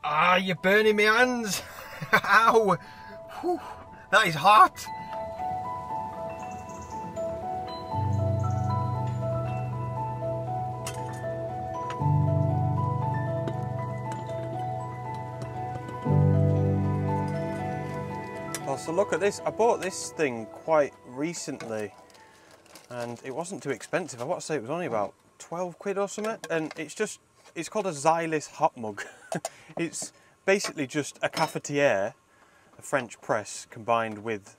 Ah, you're burning my hands. Ow. Whew. That is hot. Well, so look at this. I bought this thing quite recently and it wasn't too expensive. I want to say it was only about 12 quid or something, and it's called a Xylus hot mug. It's basically just a cafetiere, a French press, combined with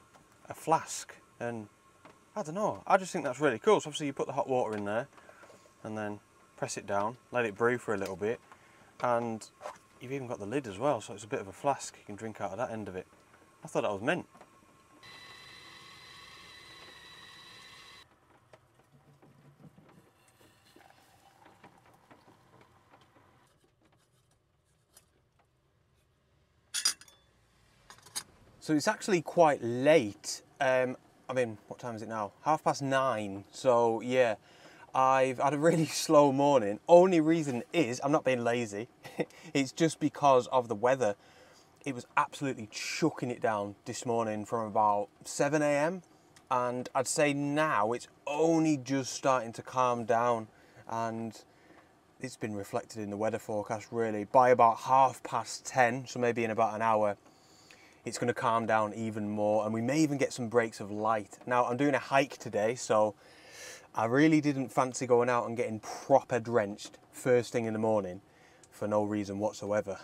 a flask, and I don't know, I just think that's really cool. So obviously you put the hot water in there and then press it down, let it brew for a little bit, and you've even got the lid as well, so it's a bit of a flask, you can drink out of that end of it. I thought that was mint. So it's actually quite late. I mean, what time is it now? 9:30. So yeah, I've had a really slow morning. Only reason is I'm not being lazy. It's just because of the weather. It was absolutely chucking it down this morning from about 7 AM. And I'd say now it's only just starting to calm down, and it's been reflected in the weather forecast really. By about 10:30, so maybe in about an hour, it's going to calm down even more, and we may even get some breaks of light. Now, I'm doing a hike today, so I really didn't fancy going out and getting proper drenched first thing in the morning for no reason whatsoever.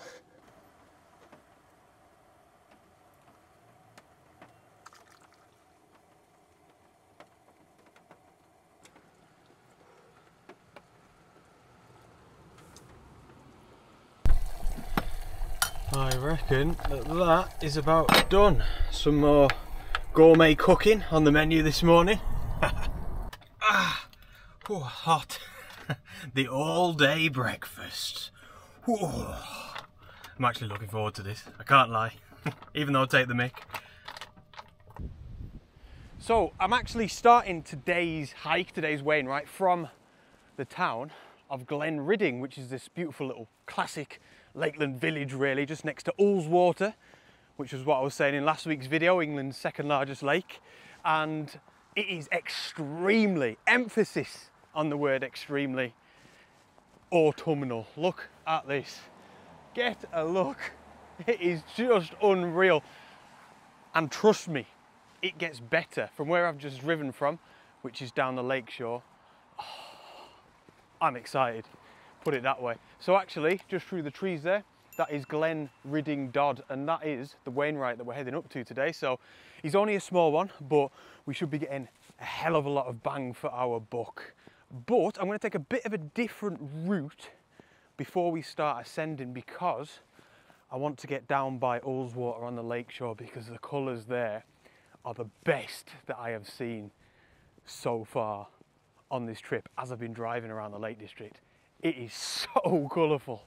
I reckon that is about done. Some more gourmet cooking on the menu this morning. Oh, hot. The all-day breakfast. Oh, I'm actually looking forward to this, I can't lie, even though I take the mick. So I'm actually starting today's hike, today's weighing, right, from the town of Glenridding, which is this beautiful little classic lakeland village really, just next to Ullswater, which is what I was saying in last week's video, England's second largest lake. And it is extremely, emphasis on the word extremely, autumnal. Look at this, get a look, it is just unreal. And trust me, it gets better from where I've just driven from, which is down the lakeshore. Oh, I'm excited, put it that way. So actually, just through the trees there, that is Glenridding Dodd, and that is the Wainwright that we're heading up to today. So he's only a small one, but we should be getting a hell of a lot of bang for our buck. But I'm going to take a bit of a different route before we start ascending, because I want to get down by Ullswater on the lakeshore, because the colours there are the best that I have seen so far on this trip as I've been driving around the Lake District. It is so colourful.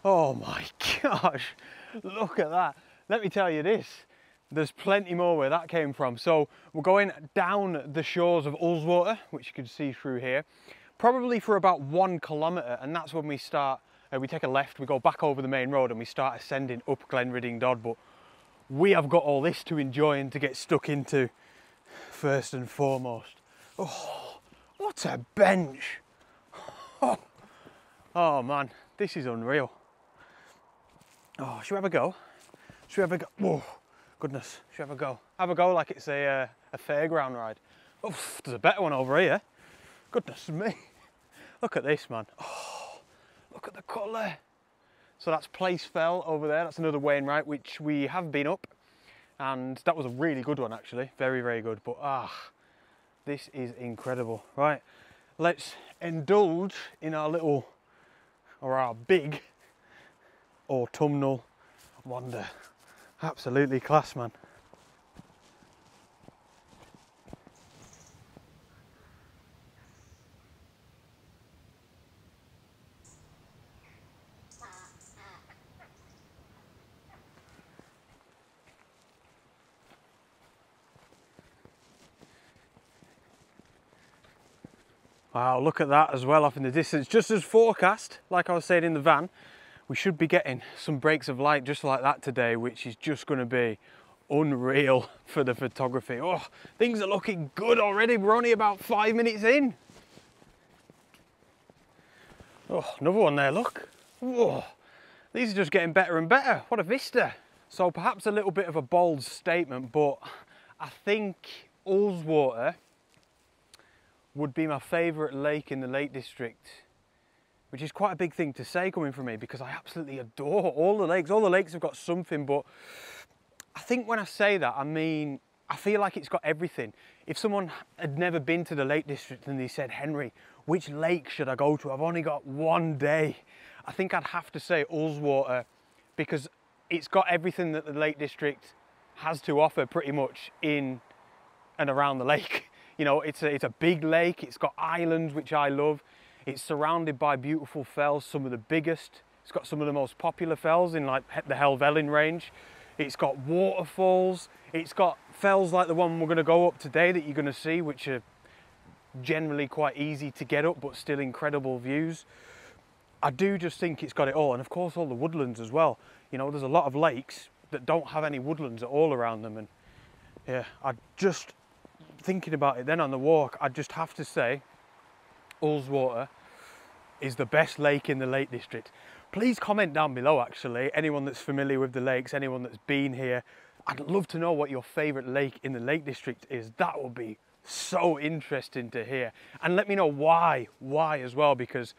Oh my gosh, look at that. Let me tell you this, there's plenty more where that came from. So we're going down the shores of Ullswater, which you can see through here, probably for about 1 kilometre, and that's when we start, we take a left, we go back over the main road and we start ascending up Glenridding Dodd. But we have got all this to enjoy and to get stuck into first and foremost. Oh, what a bench. Oh man, this is unreal. Oh, should we have a go? Should we have a go? Whoa, goodness, should we have a go? Have a go like it's a fairground ride. Oh, there's a better one over here. Goodness me. Look at this, man. Oh, look at the colour. So that's Place Fell over there. That's another Wainwright, which we have been up. And that was a really good one, actually. Very, very good. But, this is incredible. Right, let's indulge in our little, or our big, autumnal wonder. Absolutely class, man. Wow, look at that as well off in the distance. Just as forecast, like I was saying in the van, we should be getting some breaks of light just like that today, which is just going to be unreal for the photography. Oh, things are looking good already. We're only about 5 minutes in. Oh, another one there, look. Oh, these are just getting better and better. What a vista. So perhaps a little bit of a bold statement, but I think Ullswater would be my favourite lake in the Lake District, which is quite a big thing to say coming from me because I absolutely adore all the lakes. All the lakes have got something, but I think when I say that, I mean, I feel like it's got everything. If someone had never been to the Lake District and they said, Henry, which lake should I go to? I've only got one day. I think I'd have to say Ullswater because it's got everything that the Lake District has to offer pretty much in and around the lake. You know, it's a big lake, it's got islands, which I love. It's surrounded by beautiful fells, some of the biggest. It's got some of the most popular fells in like the Helvellyn range. It's got waterfalls. It's got fells like the one we're gonna go up today that you're gonna see, which are generally quite easy to get up, but still incredible views. I do just think it's got it all. And of course, all the woodlands as well. You know, there's a lot of lakes that don't have any woodlands at all around them. And yeah, thinking about it then on the walk, I'd just have to say Ullswater is the best lake in the Lake District. Please comment down below actually, anyone that's familiar with the lakes, anyone that's been here. I'd love to know what your favourite lake in the Lake District is. That would be so interesting to hear. And let me know why as well, because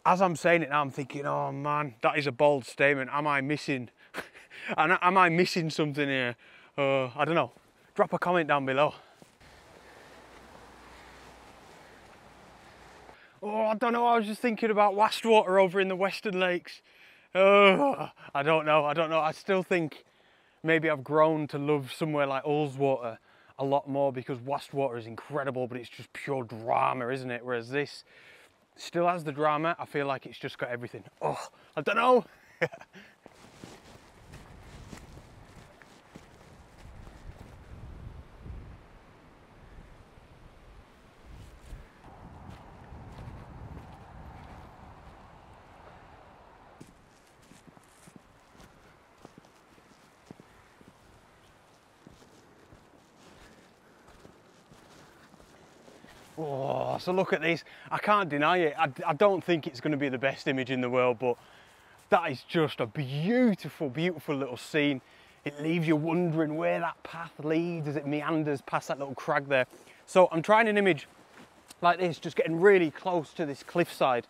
as I'm saying it now, I'm thinking, oh man, that is a bold statement. Am I missing, am I missing something here? I don't know. Drop a comment down below. Oh, I don't know, I was just thinking about Wastwater over in the Western Lakes. Oh, I don't know. I still think maybe I've grown to love somewhere like Ullswater a lot more because Wastwater is incredible, but it's just pure drama, isn't it? Whereas this still has the drama. I feel like it's just got everything. Oh, I don't know. Oh, so look at this. I can't deny it. I don't think it's going to be the best image in the world, but that is just a beautiful, beautiful little scene. It leaves you wondering where that path leads as it meanders past that little crag there. So I'm trying an image like this, just getting really close to this cliffside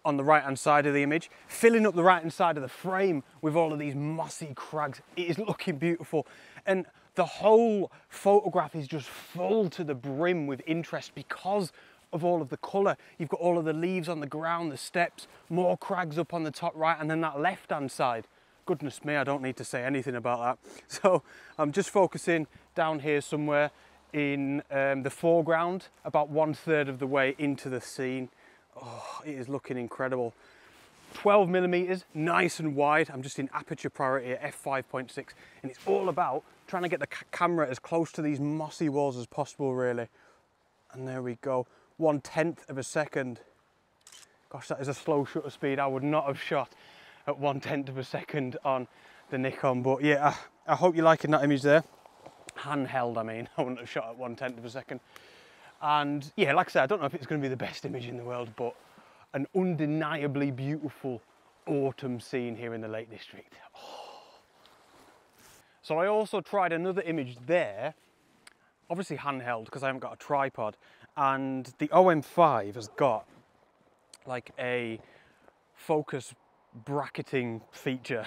on the right hand side of the image, filling up the right hand side of the frame with all of these mossy crags. It is looking beautiful. And the whole photograph is just full to the brim with interest because of all of the colour. You've got all of the leaves on the ground, the steps, more crags up on the top right, and then that left hand side. Goodness me, I don't need to say anything about that. So I'm just focusing down here somewhere in the foreground, about 1/3 of the way into the scene. Oh, it is looking incredible. 12mm, nice and wide. I'm just in aperture priority at f5.6, and it's all about trying to get the camera as close to these mossy walls as possible, really. And there we go, 1/10 of a second. Gosh, that is a slow shutter speed. I would not have shot at 1/10 of a second on the Nikon, but yeah, I hope you're liking that image there. Handheld, I mean, I wouldn't have shot at 1/10 of a second. And yeah, like I said, I don't know if it's going to be the best image in the world, but an undeniably beautiful autumn scene here in the Lake District. Oh. So I also tried another image there, obviously handheld because I haven't got a tripod, and the OM5 has got like a focus bracketing feature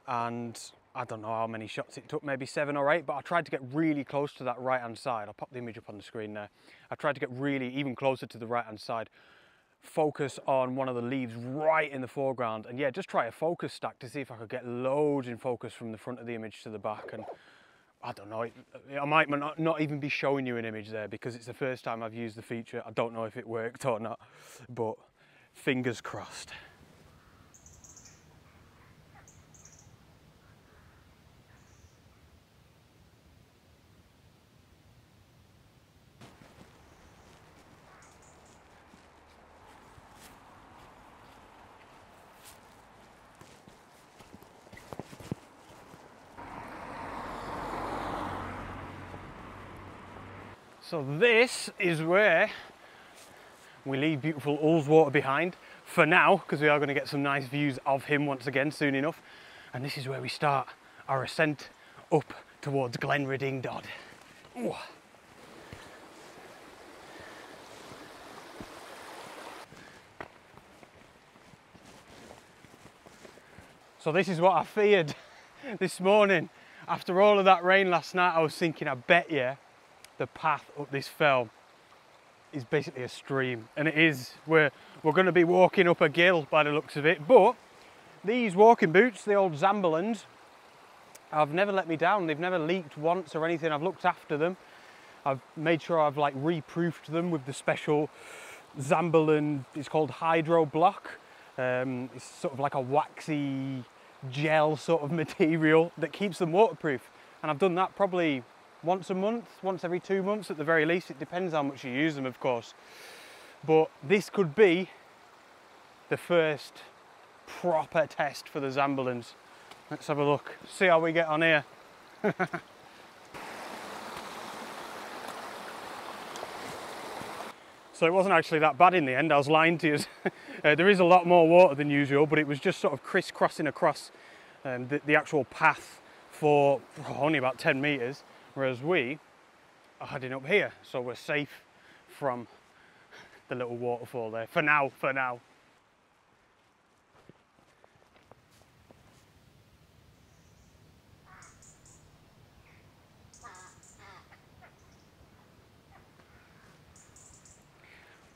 and I don't know how many shots it took, maybe 7 or 8, but I tried to get really close to that right hand side. I'll pop the image up on the screen there. I tried to get really even closer to the right hand side, focus on one of the leaves right in the foreground, and yeah, just try a focus stack to see if I could get loads in focus from the front of the image to the back. And I don't know, I might not even be showing you an image there because it's the first time I've used the feature. I don't know if it worked or not, but fingers crossed. So this is where we leave beautiful Ullswater behind for now, because we are going to get some nice views of him once again soon enough. And this is where we start our ascent up towards Glenridding Dodd. Ooh. So this is what I feared this morning. After all of that rain last night, I was thinking, I bet you the path up this fell is basically a stream, and it is. We're going to be walking up a gill by the looks of it, but these walking boots, the old Zamberlands, have never let me down. They've never leaked once or anything. I've looked after them. I've made sure I've like reproofed them with the special Zamberland, it's called Hydro Block. It's sort of like a waxy gel sort of material that keeps them waterproof, and I've done that probably once a month, once every 2 months at the very least. It depends how much you use them, of course, but this could be the first proper test for the Zamberlands. Let's have a look, see how we get on here. So it wasn't actually that bad in the end, I was lying to you. There is a lot more water than usual, but it was just sort of crisscrossing across the actual path for only about 10 metres, whereas we are heading up here, so we're safe from the little waterfall there, for now.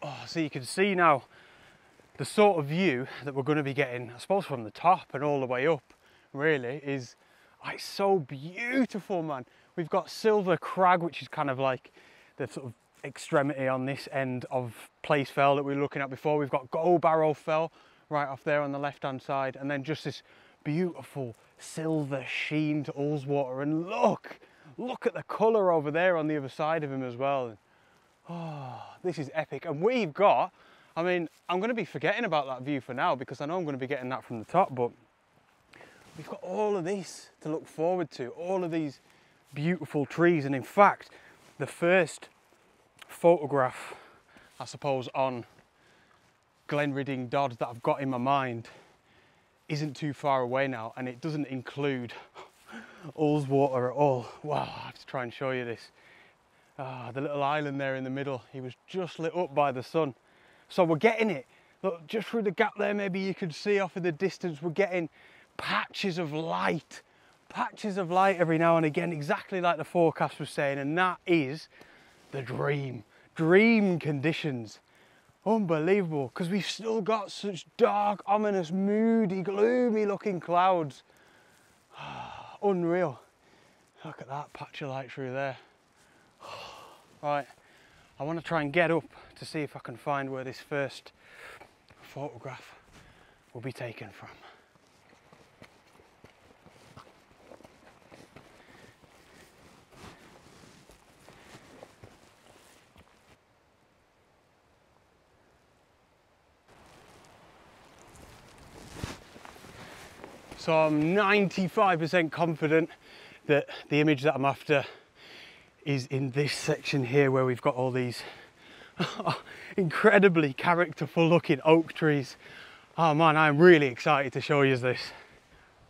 Oh, so you can see now the sort of view that we're going to be getting, I suppose from the top and all the way up, really, is it's so beautiful, man. We've got Silver Crag, which is kind of like the sort of extremity on this end of Place Fell that we were looking at before. We've got Gold Barrow Fell right off there on the left hand side, and then just this beautiful silver sheen to Ullswater. And look at the colour over there on the other side of him as well. Oh, this is epic. And we've got, I mean, I'm going to be forgetting about that view for now because I know I'm going to be getting that from the top, but we've got all of this to look forward to, all of these beautiful trees. And in fact, the first photograph, I suppose, on Glenridding Dodd that I've got in my mind isn't too far away now, and it doesn't include Ullswater at all. Wow, I have to try and show you this. The little island there in the middle, he was just lit up by the sun. So we're getting it. Look, just through the gap there, maybe you could see off in the distance, we're getting patches of light every now and again, exactly like the forecast was saying, and that is the dream conditions. Unbelievable, because we've still got such dark, ominous, moody, gloomy looking clouds. Unreal. Look at that patch of light through there. Right, I want to try and get up to see if I can find where this first photograph will be taken from. So I'm 95% confident that the image that I'm after is in this section here, where we've got all these incredibly characterful looking oak trees. Oh man, I'm really excited to show you this.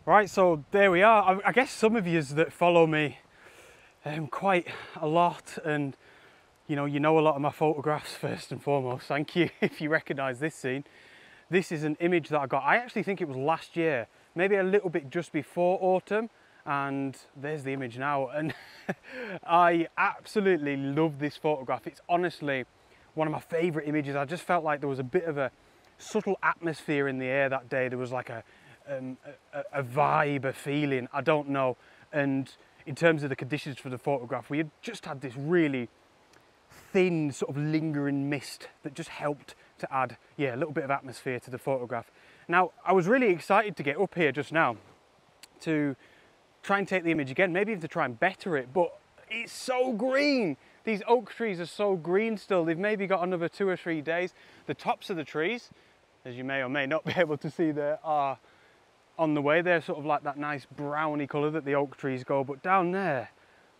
Right, so there we are. I guess some of you that follow me quite a lot, and you know a lot of my photographs first and foremost. Thank you if you recognise this scene. This is an image that I got, I actually think it was last year, maybe a little bit just before autumn, and there's the image now. And I absolutely love this photograph. It's honestly one of my favourite images. I just felt like there was a bit of a subtle atmosphere in the air that day. There was like a vibe, a feeling, I don't know. And in terms of the conditions for the photograph, we had just had this really thin sort of lingering mist that just helped to add, yeah, a little bit of atmosphere to the photograph. Now, I was really excited to get up here just now to try and take the image again, maybe even to try and better it, but it's so green. These oak trees are so green still. They've maybe got another 2 or 3 days. The tops of the trees, as you may or may not be able to see there, are on the way. They're sort of like that nice browny colour that the oak trees go, but down there,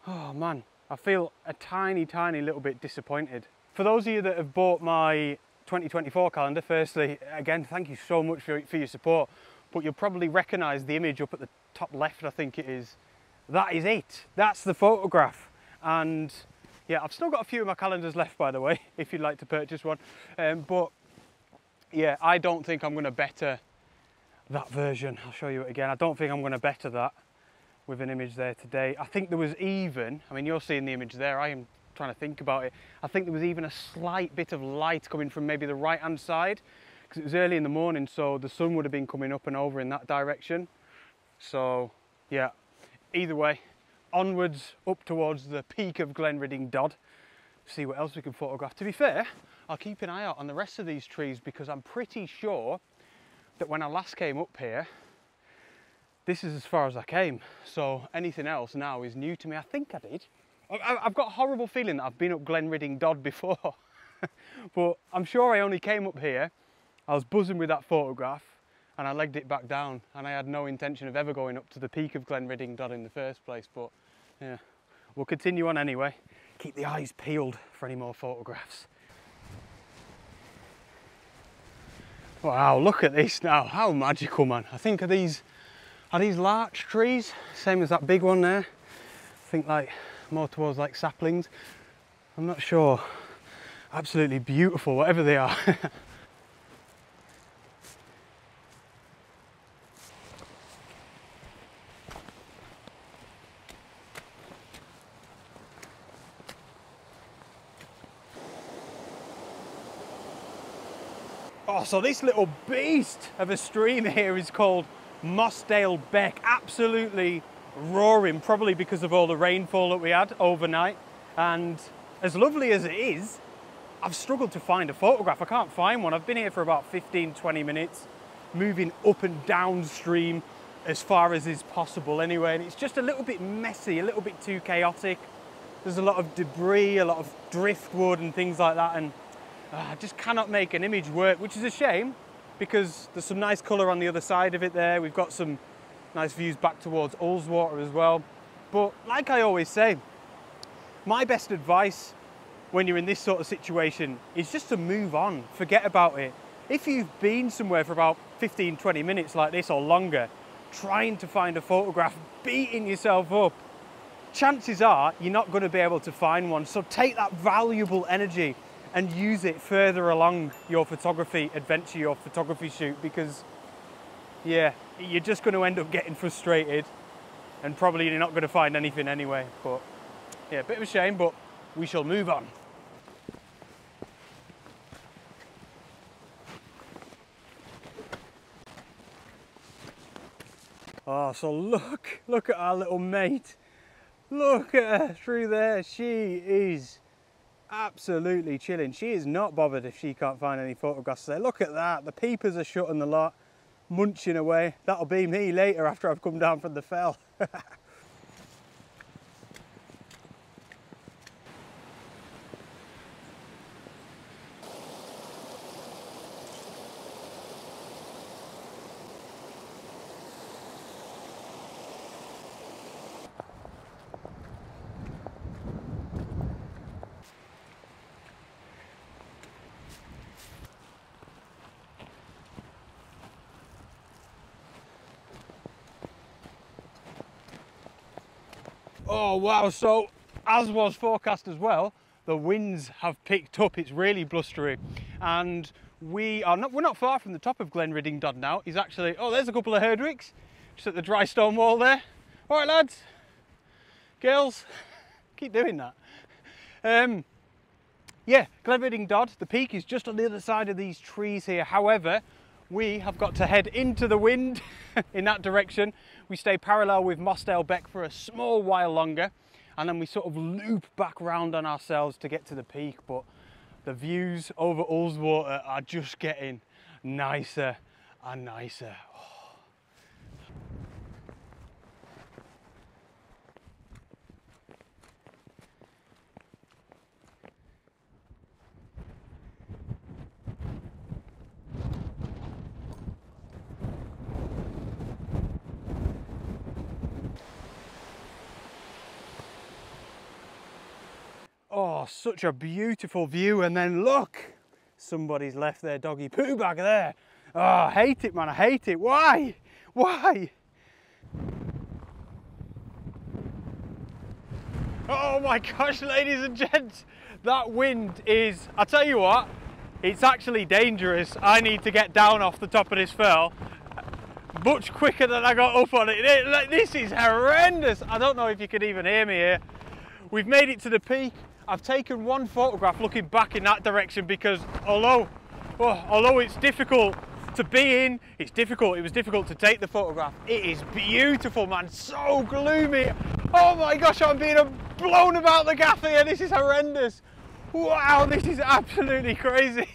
oh man, I feel a tiny little bit disappointed. For those of you that have bought my 2024 calendar, firstly, again, thank you so much for your support, but you'll probably recognise the image up at the top left, I think it is. That is it, that's the photograph. And yeah, I've still got a few of my calendars left, by the way, if you'd like to purchase one. But yeah, I don't think I'm going to better that version. I'll show you it again. I don't think I'm going to better that with an image there today. I think there was even, I mean, you're seeing the image there, I am trying to think about it. I think there was even a slight bit of light coming from maybe the right hand side, because it was early in the morning, so the sun would have been coming up and over in that direction. So yeah, either way, onwards up towards the peak of Glenridding Dodd, see what else we can photograph. To be fair, I'll keep an eye out on the rest of these trees, because I'm pretty sure that when I last came up here, this is as far as I came. So anything else now is new to me. I think I did. I've got a horrible feeling that I've been up Glenridding Dodd before, but I'm sure I only came up here, I was buzzing with that photograph, and I legged it back down, and I had no intention of ever going up to the peak of Glenridding Dodd in the first place. But yeah, we'll continue on anyway. Keep the eyes peeled for any more photographs. Wow, look at this now, how magical, man. I think are these larch trees, same as that big one there. I think like more towards like saplings. I'm not sure. Absolutely beautiful, whatever they are. Oh, so this little beast of a stream here is called Mossdale Beck. Absolutely roaring, probably because of all the rainfall that we had overnight. And as lovely as it is, I've struggled to find a photograph. I can't find one. I've been here for about 15-20 minutes, moving up and downstream as far as is possible anyway. And it's just a little bit messy, a little bit too chaotic. There's a lot of debris, a lot of driftwood and things like that. And I just cannot make an image work, which is a shame, because there's some nice colour on the other side of it there. We've got some nice views back towards Ullswater as well. But like I always say, my best advice when you're in this sort of situation is just to move on, forget about it. If you've been somewhere for about 15-20 minutes like this or longer, trying to find a photograph, beating yourself up, chances are you're not going to be able to find one. So take that valuable energy and use it further along your photography adventure, your photography shoot, because yeah, you're just going to end up getting frustrated and probably you're not going to find anything anyway. But yeah, a bit of a shame, but we shall move on. Oh, so look at our little mate. Look at her through there. She is absolutely chilling. She is not bothered if she can't find any photographs there. Look at that, the peepers are shutting the lot, munching away. That'll be me later after I've come down from the fell. Oh wow, so as was forecast as well, the winds have picked up. It's really blustery, and we're not far from the top of Glenridding Dodd now. He's actually, oh, there's a couple of herdwicks just at the dry stone wall there. All right lads, girls, keep doing that. Yeah, Glenridding Dodd, the peak is just on the other side of these trees here. However, we have got to head into the wind in that direction. We stay parallel with Mossdale Beck for a small while longer, and then we sort of loop back round on ourselves to get to the peak. But the views over Ullswater are just getting nicer and nicer. Oh, such a beautiful view. And then look, somebody's left their doggy poo bag there. Oh, I hate it, man, I hate it. Why? Why? Oh my gosh, ladies and gents, that wind is, I'll tell you what, it's actually dangerous. I need to get down off the top of this fell much quicker than I got up on it. This is horrendous. I don't know if you can even hear me here. We've made it to the peak. I've taken one photograph looking back in that direction because although it's difficult to be in, it was difficult to take the photograph. It is beautiful, man, so gloomy. Oh my gosh, I'm being blown about the gaff here. This is horrendous. Wow, this is absolutely crazy.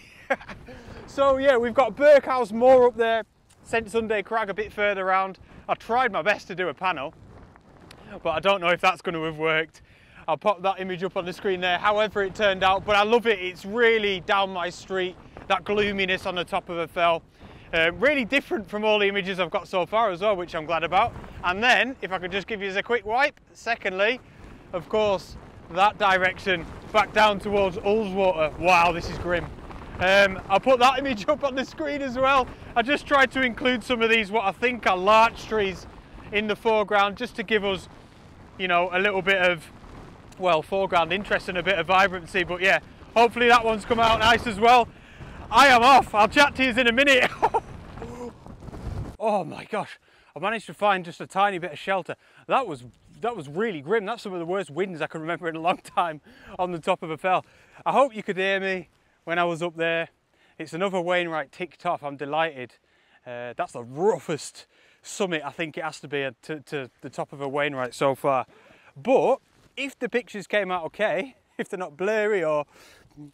So yeah, we've got Birkhouse Moor up there, St Sunday Crag a bit further round. I tried my best to do a panel, but I don't know if that's going to have worked. I'll pop that image up on the screen there, however it turned out, but I love it. It's really down my street, that gloominess on the top of a fell. Really different from all the images I've got so far as well, which I'm glad about. And then, if I could just give you a quick wipe, secondly, of course, that direction, back down towards Ullswater. Wow, this is grim. I'll put that image up on the screen as well. I just tried to include some of these, what I think are larch trees in the foreground, just to give us, you know, a little bit of, well, foreground interest and a bit of vibrancy. But yeah, hopefully that one's come out nice as well. I am off. I'll chat to you in a minute. Oh my gosh, I managed to find just a tiny bit of shelter. That was really grim. That's some of the worst winds I can remember in a long time on the top of a fell. I hope you could hear me when I was up there. It's another Wainwright ticked off. I'm delighted. That's the roughest summit I think it has to be to the top of a Wainwright so far. But if the pictures came out okay, if they're not blurry or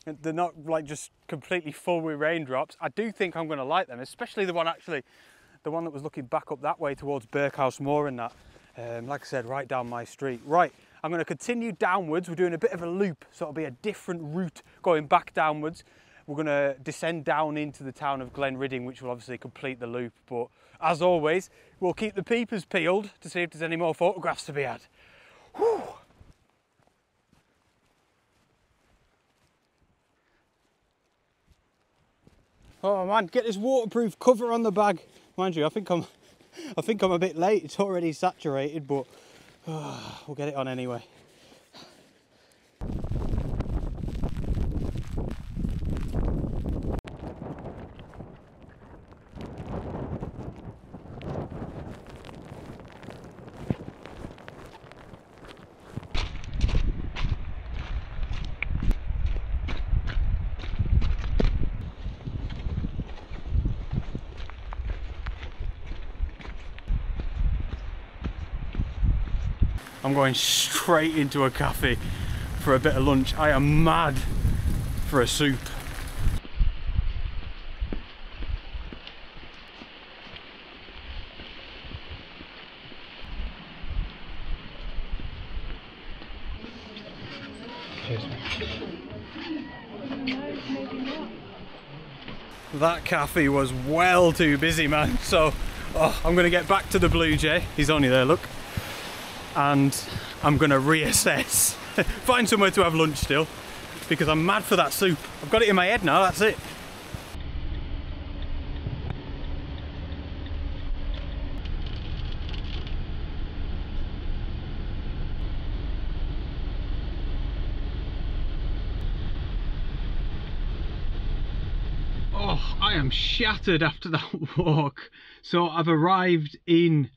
they're not like just completely full with raindrops, I do think I'm going to like them, especially the one that was looking back up that way towards Birkhouse Moor and that. Like I said, right down my street. Right, I'm going to continue downwards. We're doing a bit of a loop, so it'll be a different route going back downwards. We're going to descend down into the town of Glenridding, which will obviously complete the loop. But as always, we'll keep the peepers peeled to see if there's any more photographs to be had. Whew. Oh man, get this waterproof cover on the bag. Mind you, I think I'm a bit late. It's already saturated, but we'll get it on anyway. I'm going straight into a cafe for a bit of lunch. I am mad for a soup. That cafe was well too busy, man. So I'm going to get back to the Blue Jay. He's only there, look. And I'm going to reassess, find somewhere to have lunch still, because I'm mad for that soup. I've got it in my head now, that's it. Oh, I am shattered after that walk. So I've arrived in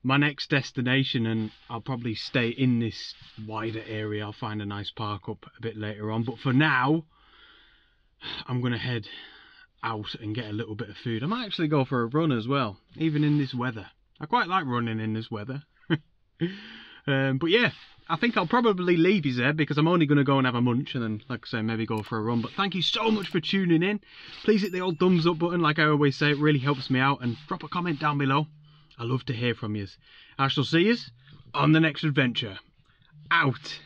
my next destination and I'll probably stay in this wider area. I'll find a nice park up a bit later on, but for now I'm gonna head out and get a little bit of food. I might actually go for a run as well, even in this weather. I quite like running in this weather. But yeah, I think I'll probably leave you there because I'm only going to go and have a munch and then, like I say, maybe go for a run. But thank you so much for tuning in. Please hit the old thumbs up button, like I always say. It really helps me out, and drop a comment down below. I love to hear from you. I shall see you on the next adventure. Out.